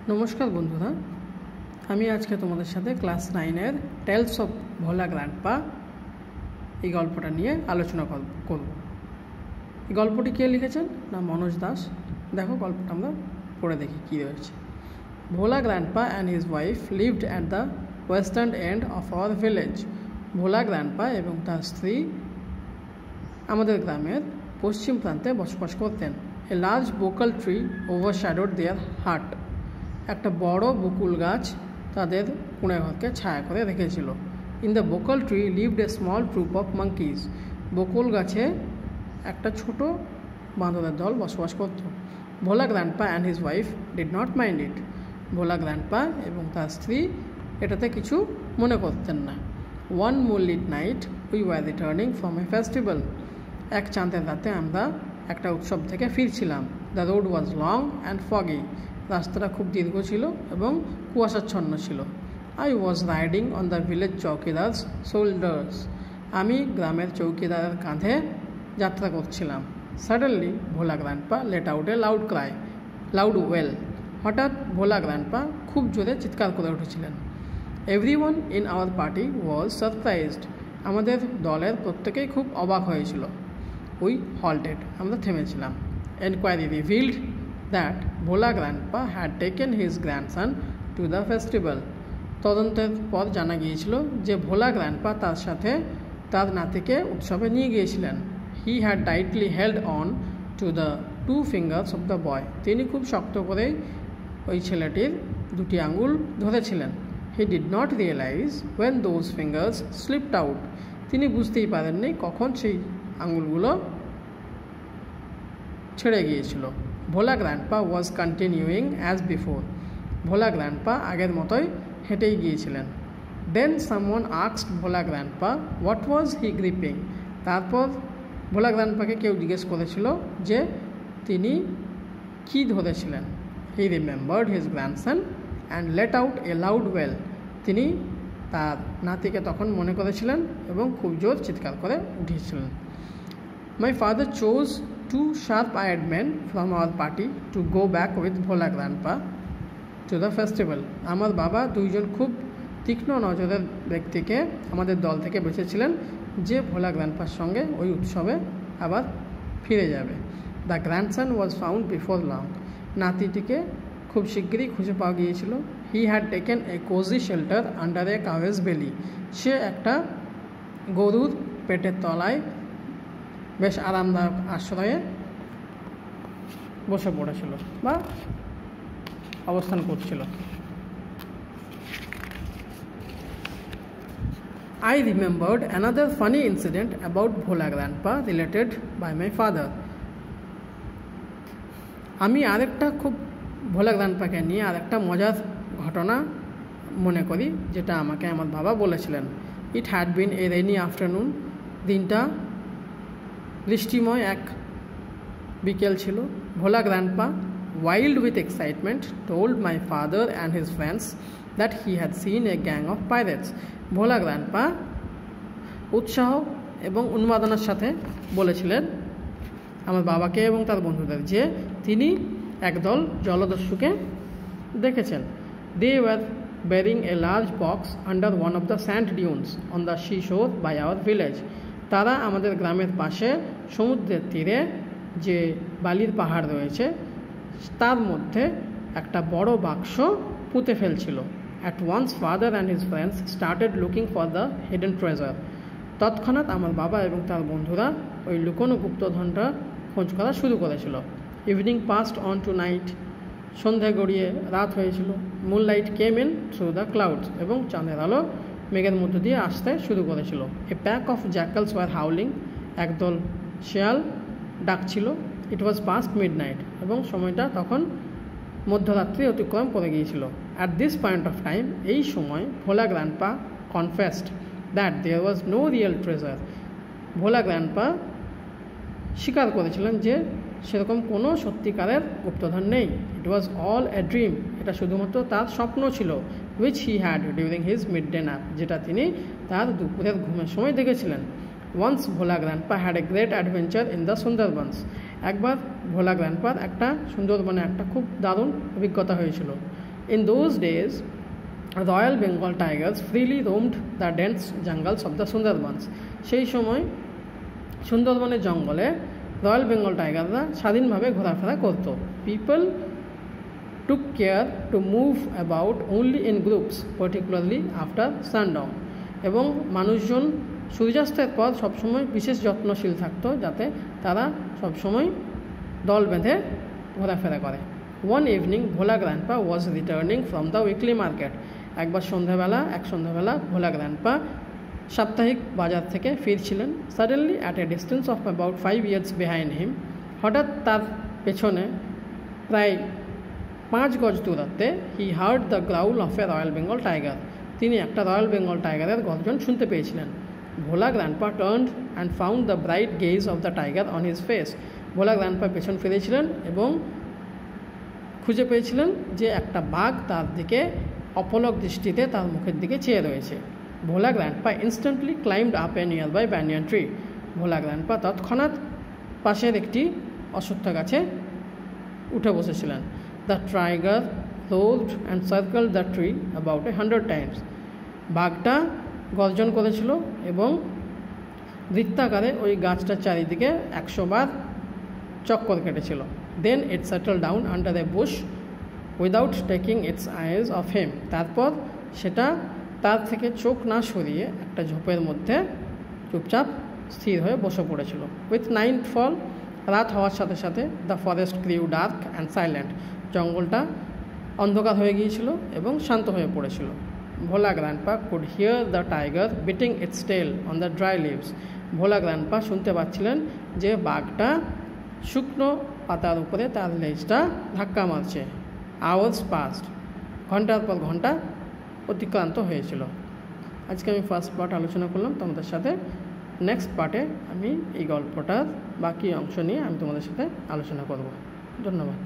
নমস্কার বন্ধুরা, আমি আজকে তোমাদের সাথে ক্লাস 9-এর টেলস অফ ভোলা গ্র্যান্ডপা এই গল্পটা নিয়ে আলোচনা করব। এই গল্পটি কে লিখেছেন না মনোজ দাস। দেখো গল্পটা আমরা পড়ে দেখি কী রয়েছে। Bhola grandpa and his wife lived at the western end of our village. Bhola grandpa এবং তার স্ত্রী আমাদের গ্রামের পশ্চিম প্রান্তে বসবাস করতেন। A large bakul tree overshadowed their hut. একটা বড় বকুল গাছ তাদের কুঁড়ে ঘরকে ছায়া করে রেখেছিল। In the bakul tree lived a small troop of monkeys. বকুল গাছে একটা ছোট বাঁদরের দল বসবাস করত। Bhola grandpa and his wife did not mind it. Bhola grandpa এবং তার স্ত্রী এটাতে কিছু মনে করতেন না। One moonlit night we were returning from a festival. এক চাঁদের রাতে আমরা একটা উৎসব থেকে ফিরছিলাম। The road was long and foggy. রাস্তাটা খুব দীর্ঘ ছিল এবং কুয়াশাচ্ছন্ন ছিল। I was riding on the village chowkidar's shoulders. আমি গ্রামের চৌকিদারের কাঁধে যাত্রা করছিলাম। Suddenly Bhola grandpa let out a loud wail. হঠাৎ ভোলা গ্র্যান্ডপা খুব জোরে চিৎকার করে উঠেছিলেন। Everyone in our party was surprised. আমাদের দলের প্রত্যেকেই খুব অবাক হয়েছিল। উই হল্টেড, আমরা থেমেছিলাম। Enquiry revealed that Bhola Grandpa had taken his grandson to the festival. তদন্তের পর জানা গিয়েছিল যে ভোলা গ্র্যান্ডপা তার সাথে তার নাতিকে উৎসবে নিয়ে গিয়েছিলেন। He had tightly held on to the two fingers of the boy. তিনি খুব শক্ত করে ওই ছেলেটির দুটি আঙ্গুল ধরেছিলেন। He did not realize when those fingers slipped out. তিনি বুঝতেই পারেননি কখন সেই আঙ্গুলগুলো ছেড়ে গিয়েছিল। Bhola grandpa was continuing as before. Bhola grandpa আগের মতোই হেঁটেই গিয়েছিলেন। Then someone asked Bhola grandpa what was he gripping. তারপর ভোলা গ্র্যান্ডপাকে কেউ জিজ্ঞেস করেছিল যে তিনি কী ধরেছিলেন। হি remembered his grandson and let out a loud well. তিনি তার নাতিকে তখন মনে করেছিলেন এবং খুব জোর চিৎকার করে উঠিয়েছিলেন। My father chose two sharp-eyed men from our party to go back with Bhola Grandpa to the festival. আমার বাবা দুইজন খুব তীক্ষ্ণ নজরের ব্যক্তিকে আমাদের দল থেকে বেঁচেছিলেন যে ভোলা গ্র্যান্ডপার সঙ্গে ওই উৎসবে আবার ফিরে যাবে। The grandson was found before long. নাতিটিকে খুব শিগগিরই খুঁজে পাওয়া গিয়েছিল। He had taken a cosy shelter under a cow's belly. সে একটা গরুর পেটের তলায় বেশ আরামদায়ক আশ্রয়ে বসে পড়েছিল বা অবস্থান করছিল। I remembered another funny incident about Bhola Grandpa related by my father. আমি আরেকটা খুব ভোলা গ্র্যান্ডপাকে নিয়ে আরেকটা মজার ঘটনা মনে করি যেটা আমাকে আমার বাবা বলেছিলেন। It had been A rainy afternoon. দিনটা বৃষ্টিময় এক বিকেল ছিল। ভোলা grandpa wild with excitement told my father and his friends that he had seen a gang of pirates. Bhola grandpa উৎসাহ এবং উন্মাদনার সাথে বলেছিলেন আমার বাবাকে এবং তার বন্ধুদের যে তিনি একদল জলদস্যুকে দেখেছেন। They were bearing a large box under one of the sand dunes on the seashore by our village. তারা আমাদের গ্রামের পাশে সমুদ্রের তীরে যে বালির পাহাড় রয়েছে তার মধ্যে একটা বড় বাক্স পুঁতে ফেলছিল। At once father and his friends started looking for the hidden treasure. তৎক্ষণাৎ আমার বাবা এবং তার বন্ধুরা ওই লুকোনো গুপ্তধনটা খোঁজ করা শুরু করেছিল। Evening passed on to night. সন্ধ্যা গড়িয়ে রাত হয়েছিল। Moonlight came in through the clouds. এবং চাঁদের আলো মেঘের মধ্যে দিয়ে আসতে শুরু করেছিল। A pack of jackals were howling. একদল শেয়াল ডাকছিল। It was past midnight. এবং সময়টা তখন মধ্যরাত্রি অতিক্রম করে গিয়েছিল। At this point of time, এই সময় Bhola grandpa confessed that there was no real treasure. Bhola grandpa স্বীকার করেছিলেন যে সেরকম কোনো সত্যিকারের গুপ্তধন নেই। It was all a dream. এটা শুধুমাত্র তার স্বপ্ন ছিল। Which he had during his midday nap. যেটা তিনি তার দুপুরের ঘুমের সময় দেখেছিলেন। Once Bhola grandpa had a great adventure in the Sundarbans. একবার ভোলা গ্র্যান্ডপার একটা সুন্দরবনে একটা খুব দারুণ অভিজ্ঞতা হয়েছিল। In those days, Royal Bengal tigers freely roamed the dense jungles of the Sundarbans. সেই সময় সুন্দরবনের জঙ্গলে রয়্যাল বেঙ্গল টাইগাররা স্বাধীনভাবে ঘোরাফেরা করত। People took care to move about only in groups, particularly after sundown. এবং মানুষজন সূর্যাস্তের পর সবসময় বিশেষ যত্নশীল থাকতো যাতে তারা সবসময় দল বেঁধে ঘোরাফেরা করে। One evening, Bhola Grandpa was returning from the weekly market. এক সন্ধ্যাবেলা ভোলা গ্র্যান্ডপা সাপ্তাহিক বাজার থেকে ফিরছিলেন। Suddenly, at a distance of about 5 yards behind him, হঠাৎ তার পেছনে প্রায় 5 গজ দূরত্বে he heard the growl of a Royal Bengal tiger. তিনি একটা রয়্যাল বেঙ্গল টাইগারের গর্জন শুনতে পেয়েছিলেন। ভোলা grandpa turned and found the bright gaze of the tiger on his face. Bhola grandpa পেছন ফিরেছিলেন এবং খুঁজে পেয়েছিলেন যে একটা বাঘ তার দিকে অপলক দৃষ্টিতে তার মুখের দিকে চেয়ে রয়েছে। Bhola grandpa instantly climbed up a nearby banyan tree. Bhola grandpa তৎক্ষণাৎ পাশের একটি অশ্বত্থ গাছে উঠে বসেছিলেন। The tiger roared and circled the tree about 100 times. বাঘটা গর্জন করেছিল এবং বৃত্তাকারে ওই গাছটার চারিদিকে 100 বার চক্কর কেটেছিল। Then it settled down under a bush without taking its eyes off him. তারপর সেটা তার থেকে চোখ না সরিয়ে একটা ঝোপের মধ্যে চুপচাপ স্থির হয়ে বসে পড়েছিল। With nightfall, রাত হওয়ার সাথে সাথে the forest grew dark and silent. জঙ্গলটা অন্ধকার হয়ে গিয়েছিল এবং শান্ত হয়ে পড়েছিল। ভোলা grandpa could hear the tiger beating its tail on the dry leaves. Bhola grandpa শুনতে পাচ্ছিলেন যে বাঘটা শুকনো পাতার উপরে তার লেজটা ধাক্কা মারছে। Hours passed. ঘন্টার পর ঘন্টা অতিক্রান্ত হয়েছিল। আজকে আমি ফার্স্ট পার্ট আলোচনা করলাম তোমাদের সাথে। নেক্সট পার্টে আমি এই গল্পটার বাকি অংশ নিয়ে আমি তোমাদের সাথে আলোচনা করব। ধন্যবাদ।